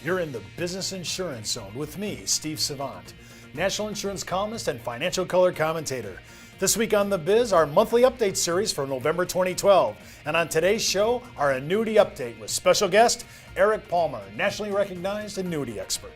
You're in the Business Insurance Zone with me, Steve Savant, national insurance columnist and financial color commentator. This week on The Biz, our monthly update series for November 2012. And on today's show, our annuity update with special guest Eric Palmer, nationally recognized annuity expert.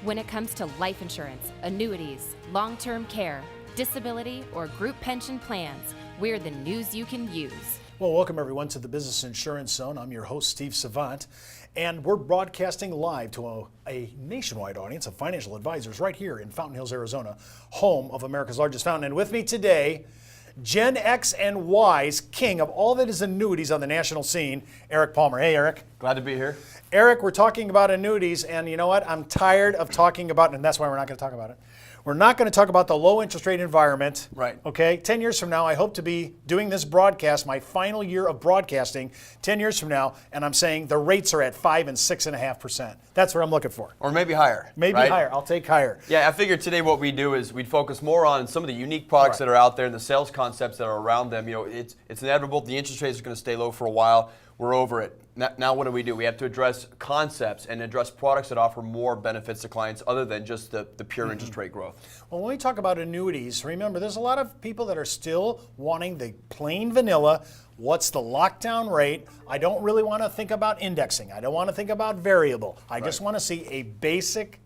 When it comes to life insurance, annuities, long-term care, disability, or group pension plans, we're the news you can use. Well, welcome everyone to the Business Insurance Zone. I'm your host, Steve Savant, and we're broadcasting live to a nationwide audience of financial advisors right here in Fountain Hills, Arizona, home of America's largest fountain. And with me today, Gen X and Y's king of all that is annuities on the national scene, Eric Palmer. Hey, Eric. Glad to be here. Eric, we're talking about annuities, and you know what? I'm tired of talking about, and that's why we're not going to talk about it. We're not going to talk about the low interest rate environment. Right. Okay. 10 years from now, I hope to be doing this broadcast, my final year of broadcasting, 10 years from now, and I'm saying the rates are at 5 and 6.5%. That's what I'm looking for. Or maybe higher. Maybe right? higher. I'll take higher. Yeah, I figured today what we do is we'd focus more on some of the unique products that are out there and the sales concepts that are around them. You know, it's inevitable. The interest rates are going to stay low for a while. We're over it. Now what do? We have to address concepts and address products that offer more benefits to clients other than just the pure interest rate growth. Well, when we talk about annuities, remember there's a lot of people that are still wanting the plain vanilla. What's the lockdown rate? I don't really want to think about indexing. I don't want to think about variable. I just want to see a basic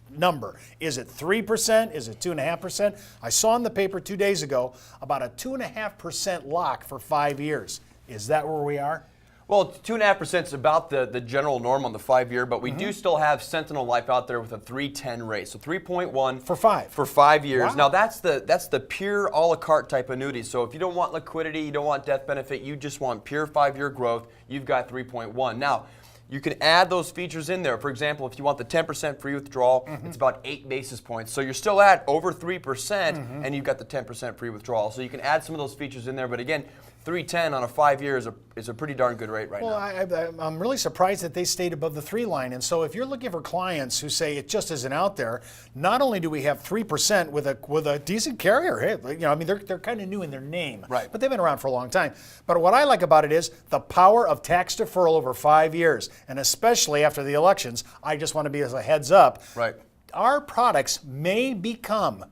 number. Is it 3%? Is it 2.5%? I saw in the paper 2 days ago about a 2.5% lock for 5 years. Is that where we are? Well, 2.5% is about the general norm on the 5-year, but we do still have Sentinel Life out there with a 3.10 rate, so 3.1 for 5 for 5 years. Wow. Now that's the pure a la carte type annuity. So if you don't want liquidity, you don't want death benefit, you just want pure 5-year growth, you've got 3.1. Now, you can add those features in there. For example, if you want the 10% free withdrawal, it's about 8 basis points. So you're still at over 3%, and you've got the 10% free withdrawal. So you can add some of those features in there. But again, 3.10 on a 5-year is a pretty darn good rate right now. Well, I'm really surprised that they stayed above the 3 line. And so if you're looking for clients who say it just isn't out there, not only do we have 3% with a decent carrier, hey, you know, I mean, they're kind of new in their name, right? But they've been around for a long time. But what I like about it is the power of tax deferral over 5 years, and especially after the elections. I just want to be as a heads up. Right. Our products may become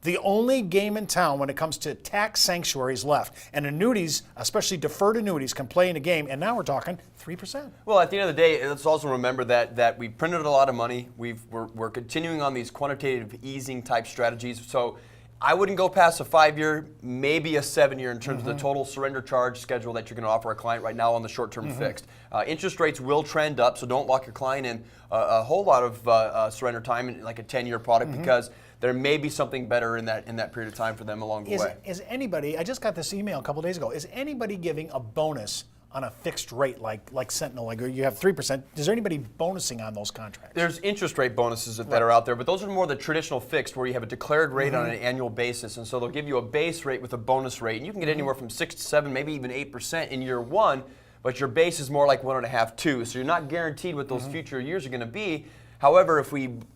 the only game in town when it comes to tax sanctuaries left. And annuities, especially deferred annuities, can play in a game. And now we're talking 3%. Well, at the end of the day, let's also remember that we printed a lot of money. We're continuing on these quantitative easing type strategies. So I wouldn't go past a 5-year, maybe a 7-year in terms of the total surrender charge schedule that you're going to offer a client right now on the short-term fixed. Interest rates will trend up, so don't lock your client in a whole lot of surrender time in like a 10-year product because there may be something better in that period of time for them along the way. Is anybody, I just got this email a couple days ago, is anybody giving a bonus on a fixed rate like Sentinel, like you have 3%, is there anybody bonusing on those contracts? There's interest rate bonuses that are out there, but those are more the traditional fixed where you have a declared rate on an annual basis. And so they'll give you a base rate with a bonus rate. And you can get anywhere from 6 to 7, maybe even 8% in year 1, but your base is more like 1.5, 2. So you're not guaranteed what those future years are going to be. However,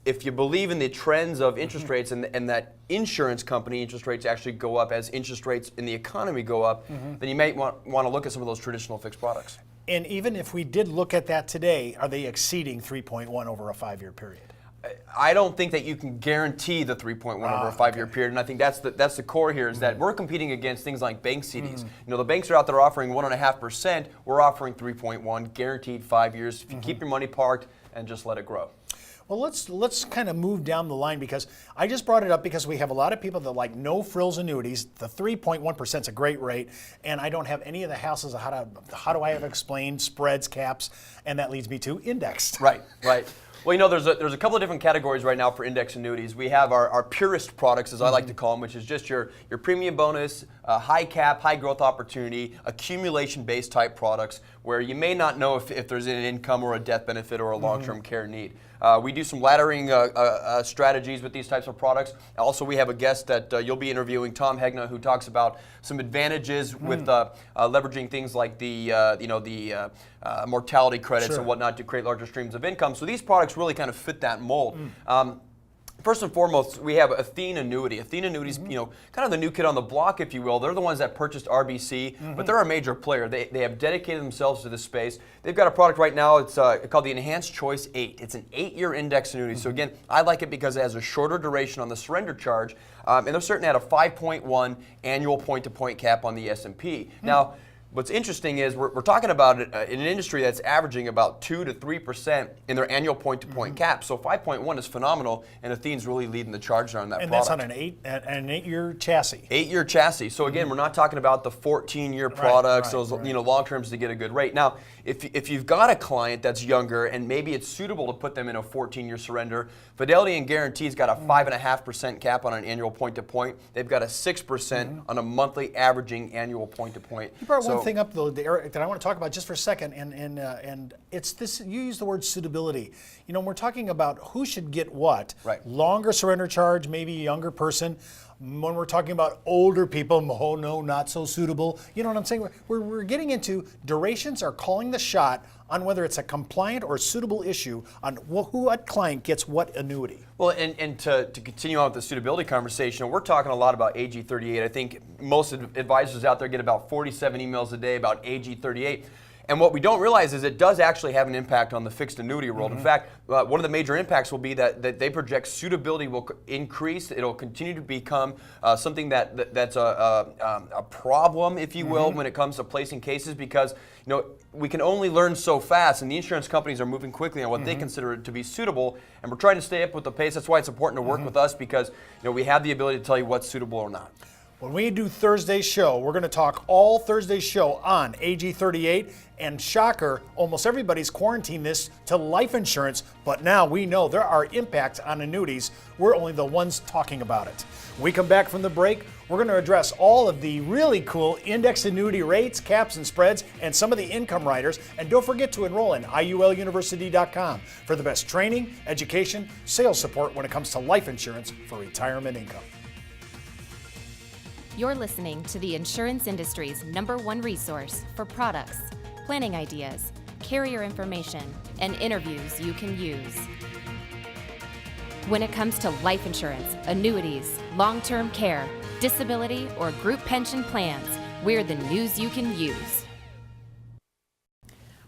if you believe in the trends of interest rates and that insurance company interest rates actually go up as interest rates in the economy go up, then you may want to look at some of those traditional fixed products. And even if we did look at that today, are they exceeding 3.1 over a 5-year period? I don't think that you can guarantee the 3.1 over a 5-year period, and I think that's the core here is that we're competing against things like bank CDs. You know, the banks are out there offering 1.5%. We're offering 3.1, guaranteed 5 years. If you keep your money parked and just let it grow. Well, let's kind of move down the line because I just brought it up because we have a lot of people that like no frills annuities. The 3.1% is a great rate, and I don't have any of the hassles of how do I have explained spreads, caps, and that leads me to indexed. Right. Well, you know, there's a couple of different categories right now for index annuities. We have our purist products, as I like to call them, which is just your premium bonus, high cap, high growth opportunity, accumulation-based type products where you may not know if there's an income or a death benefit or a long-term care need. We do some laddering strategies with these types of products. Also, we have a guest that you'll be interviewing, Tom Hegna, who talks about some advantages with leveraging things like the mortality credits and whatnot to create larger streams of income. So these products really kind of fit that mold. First and foremost, we have Athene Annuity. Athene Annuity's, kind of the new kid on the block, if you will. They're the ones that purchased RBC, but they're a major player. They have dedicated themselves to this space. They've got a product right now. It's called the Enhanced Choice 8. It's an 8-year index annuity. So again, I like it because it has a shorter duration on the surrender charge, and they're certain at a 5.1 annual point-to-point cap on the S&P. Now, what's interesting is we're talking about an industry that's averaging about 2 to 3% in their annual point-to-point cap. So 5.1 is phenomenal, and Athene's really leading the charge on that And product. that's on an 8-year chassis. 8-year chassis. So again, we're not talking about the 14-year products, those long terms to get a good rate. Now, if you've got a client that's younger and maybe it's suitable to put them in a 14-year surrender, Fidelity and Guarantee's got a 5.5% cap on an annual point-to-point. They've got a 6% on a monthly averaging annual point-to-point. You brought one thing up though, Eric, that I want to talk about just for a second, and it's this. You use the word suitability. We're talking about who should get what. Right. Longer surrender charge, maybe a younger person. When we're talking about older people, oh no, not so suitable. You know what I'm saying? We're getting into durations are calling the shot on whether it's a compliant or suitable issue on what client gets what annuity. Well, and to continue on with the suitability conversation, we're talking a lot about AG 38. I think most advisors out there get about 47 emails a day about AG 38. And what we don't realize is it does actually have an impact on the fixed annuity world. In fact, one of the major impacts will be that they project suitability will increase. It'll continue to become something that's a problem, if you will, when it comes to placing cases, because we can only learn so fast, and the insurance companies are moving quickly on what they consider to be suitable, and we're trying to stay up with the pace. That's why it's important to work with us, because we have the ability to tell you what's suitable or not. When we do Thursday's show, we're going to talk all Thursday's show on AG 38, and shocker, almost everybody's quarantined this to life insurance, but now we know there are impacts on annuities. We're only the ones talking about it. When we come back from the break, we're going to address all of the really cool index annuity rates, caps, and spreads, and some of the income riders. And don't forget to enroll in IULUniversity.com for the best training, education, sales support when it comes to life insurance for retirement income. You're listening to the insurance industry's #1 resource for products, planning ideas, carrier information, and interviews you can use. When it comes to life insurance, annuities, long-term care, disability, or group pension plans, we're the news you can use.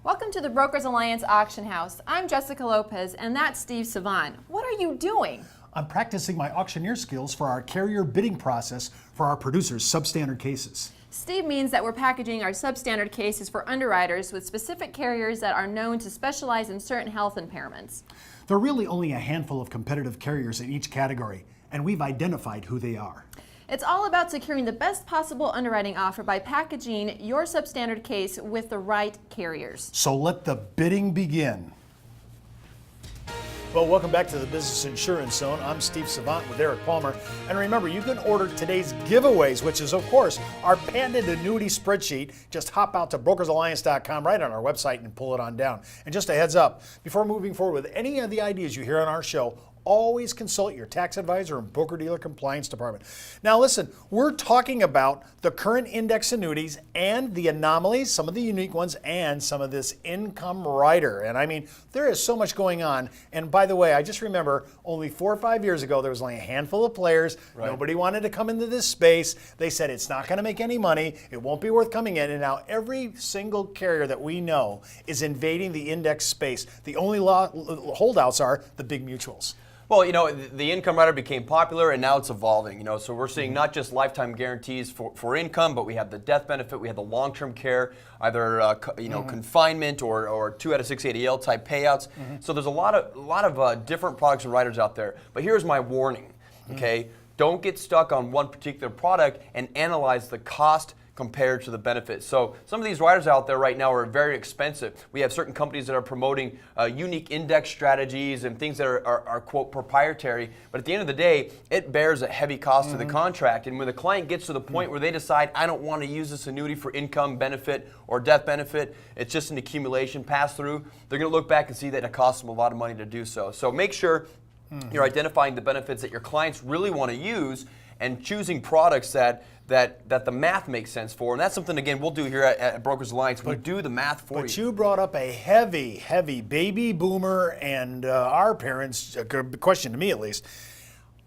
Welcome to the Brokers Alliance Auction House. I'm Jessica Lopez, and that's Steve Savant. What are you doing? I'm practicing my auctioneer skills for our carrier bidding process for our producers' substandard cases. Steve means that we're packaging our substandard cases for underwriters with specific carriers that are known to specialize in certain health impairments. There are really only a handful of competitive carriers in each category, and we've identified who they are. It's all about securing the best possible underwriting offer by packaging your substandard case with the right carriers. So let the bidding begin. Well, welcome back to the Business Insurance Zone. I'm Steve Savant with Eric Palmer. And remember, you can order today's giveaways, which is, of course, our patented annuity spreadsheet. Just hop out to brokersalliance.com right on our website and pull it on down. And just a heads up, before moving forward with any of the ideas you hear on our show, always consult your tax advisor and broker-dealer compliance department. Now listen, we're talking about the current index annuities and the anomalies, some of the unique ones, and some of this income rider. And I mean, there is so much going on. And by the way, I just remember only 4 or 5 years ago, there was only a handful of players. Right. Nobody wanted to come into this space. They said it's not going to make any money. It won't be worth coming in. And now every single carrier that we know is invading the index space. The only holdouts are the big mutuals. Well, the income rider became popular, and now it's evolving. So we're seeing not just lifetime guarantees for income, but we have the death benefit, we have the long-term care, either confinement or 2 out of 6 ADL type payouts. So there's a lot of different products and riders out there. But here's my warning. Okay, don't get stuck on one particular product and analyze the cost compared to the benefits. So some of these riders out there right now are very expensive. We have certain companies that are promoting unique index strategies and things that are quote proprietary, but at the end of the day, it bears a heavy cost to the contract. And when the client gets to the point where they decide, I don't want to use this annuity for income benefit or death benefit, it's just an accumulation pass through, they're going to look back and see that it costs them a lot of money to do so. So make sure you're identifying the benefits that your clients really want to use and choosing products that the math makes sense for. And that's something, again, we'll do here at Brokers Alliance. We do the math for you. But you brought up a heavy baby boomer and our parents, a question to me at least.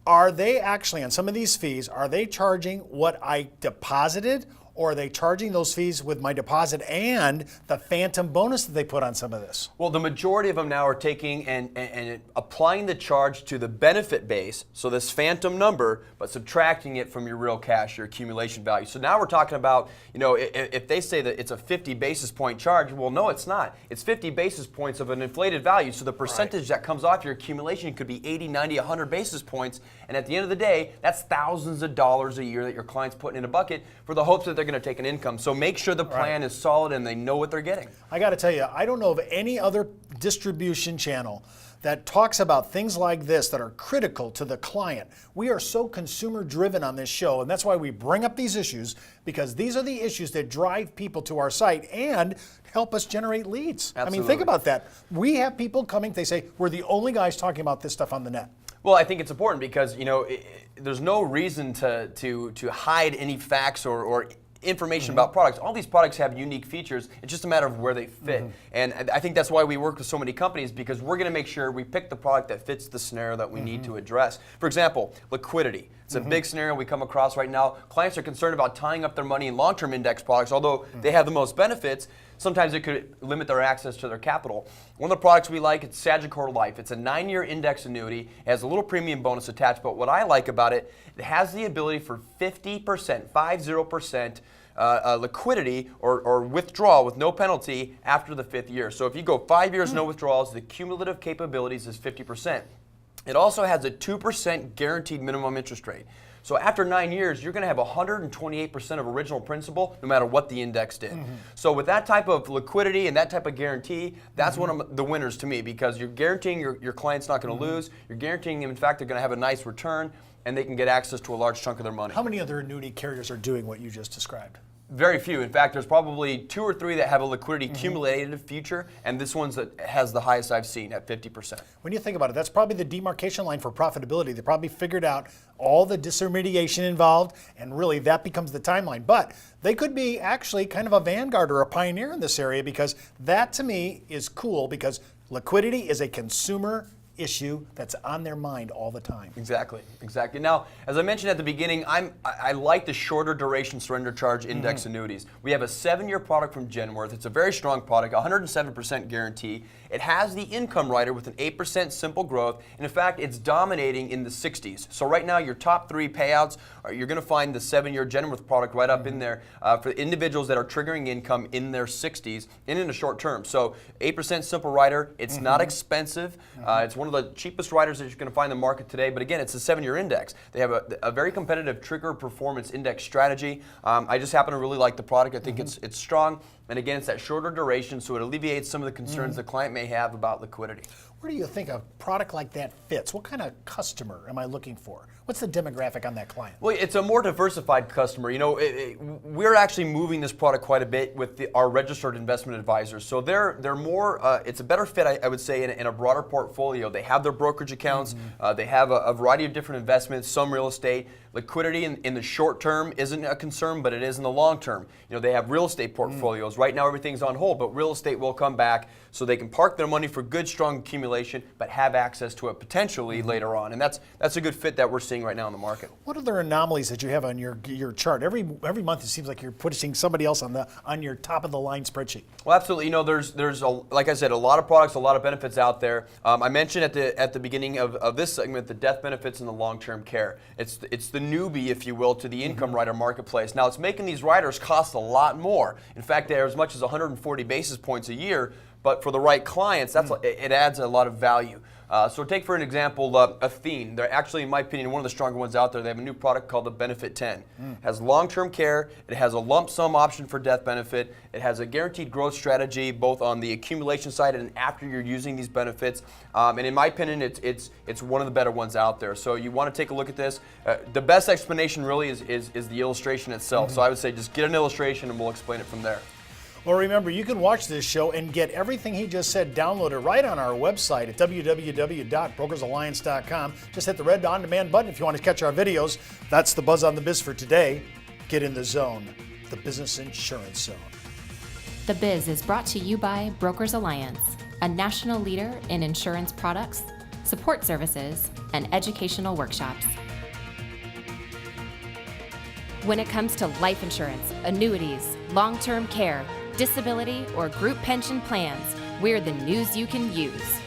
are they actually, on some of these fees, are they charging what I deposited, or are they charging those fees with my deposit and the phantom bonus that they put on some of this? Well, the majority of them now are taking and applying the charge to the benefit base, so this phantom number, but subtracting it from your real cash, your accumulation value. So now we're talking about, if they say that it's a 50 basis point charge, well, no, it's not. It's 50 basis points of an inflated value, so the percentage that comes off your accumulation could be 80, 90, 100 basis points, and at the end of the day, that's thousands of dollars a year that your client's putting in a bucket for the hopes that they're going to take an income. So make sure the plan is solid and they know what they're getting. I got to tell you, I don't know of any other distribution channel that talks about things like this that are critical to the client. We are so consumer driven on this show, and that's why we bring up these issues, because these are the issues that drive people to our site and help us generate leads. Absolutely. I mean, think about that. We have people coming, they say, we're the only guys talking about this stuff on the net. Well, I think it's important because, there's no reason to hide any facts or information about products. All these products have unique features. It's just a matter of where they fit. And I think that's why we work with so many companies, because we're going to make sure we pick the product that fits the scenario that we need to address. For example, liquidity. It's a big scenario we come across right now. Clients are concerned about tying up their money in long-term index products. Although they have the most benefits, sometimes it could limit their access to their capital. One of the products we like, it's Sagicor Life. It's a 9-year index annuity. It has a little premium bonus attached, but what I like about it, it has the ability for 50% liquidity or withdrawal with no penalty after the 5th year. So if you go 5 years, no withdrawals, the cumulative capabilities is 50%. It also has a 2% guaranteed minimum interest rate. So after 9 years, you're going to have 128% of original principal, no matter what the index did. So with that type of liquidity and that type of guarantee, that's one of the winners to me, because you're guaranteeing your client's not going to lose. You're guaranteeing them, in fact, they're going to have a nice return, and they can get access to a large chunk of their money. How many other annuity carriers are doing what you just described? Very few. In fact, there's probably 2 or 3 that have a liquidity accumulated feature, and this one's that has the highest I've seen at 50%. When you think about it, that's probably the demarcation line for profitability. They probably figured out all the disintermediation involved, and really that becomes the timeline. But they could be actually kind of a vanguard or a pioneer in this area, because that to me is cool, because liquidity is a consumer issue that's on their mind all the time. Exactly. Now, as I mentioned at the beginning, I like the shorter duration surrender charge index annuities. We have a 7-year product from Genworth. It's a very strong product, 107% guarantee. It has the income rider with an 8% simple growth, and in fact, it's dominating in the 60s. So right now, your top 3 payouts, you're going to find the 7-year Genworth product right up in there for individuals that are triggering income in their 60s and in the short term. So 8% simple rider. It's not expensive. It's one of the cheapest riders that you're going to find in the market today, but again, it's a 7-year index. They have a very competitive trigger performance index strategy. I just happen to really like the product. I think it's strong, and again, it's that shorter duration, so it alleviates some of the concerns the client may have about liquidity. Where do you think a product like that fits? What kind of customer am I looking for? What's the demographic on that client? Well, it's a more diversified customer. We're actually moving this product quite a bit with our registered investment advisors. So they're more, it's a better fit, I would say, in a broader portfolio. They have their brokerage accounts. They have a variety of different investments, some real estate. Liquidity in the short term isn't a concern, but it is in the long term. They have real estate portfolios. Right now, everything's on hold, but real estate will come back, so they can park their money for good, strong accumulation, but have access to it potentially later on. And that's a good fit that we're seeing right now in the market. What other anomalies that you have on your chart? Every month it seems like you're putting somebody else on your top of the line spreadsheet. Well, absolutely. There's like I said, a lot of products, a lot of benefits out there. I mentioned at the beginning of this segment the death benefits and the long-term care. It's the newbie, if you will, to the income rider marketplace. Now, it's making these riders cost a lot more. In fact, they're as much as 140 basis points a year, but for the right clients, it adds a lot of value. So take for an example Athene. They're actually, in my opinion, one of the stronger ones out there. They have a new product called the Benefit 10. It has long-term care. It has a lump sum option for death benefit. It has a guaranteed growth strategy both on the accumulation side and after you're using these benefits. And in my opinion, it's one of the better ones out there. So you want to take a look at this. The best explanation really is the illustration itself. So I would say just get an illustration and we'll explain it from there. Well, remember, you can watch this show and get everything he just said downloaded right on our website at www.brokersalliance.com. Just hit the red on-demand button if you want to catch our videos. That's the Buzz on the Biz for today. Get in the zone, the business insurance zone. The Biz is brought to you by Brokers Alliance, a national leader in insurance products, support services, and educational workshops. When it comes to life insurance, annuities, long-term care, disability, or group pension plans, we're the news you can use.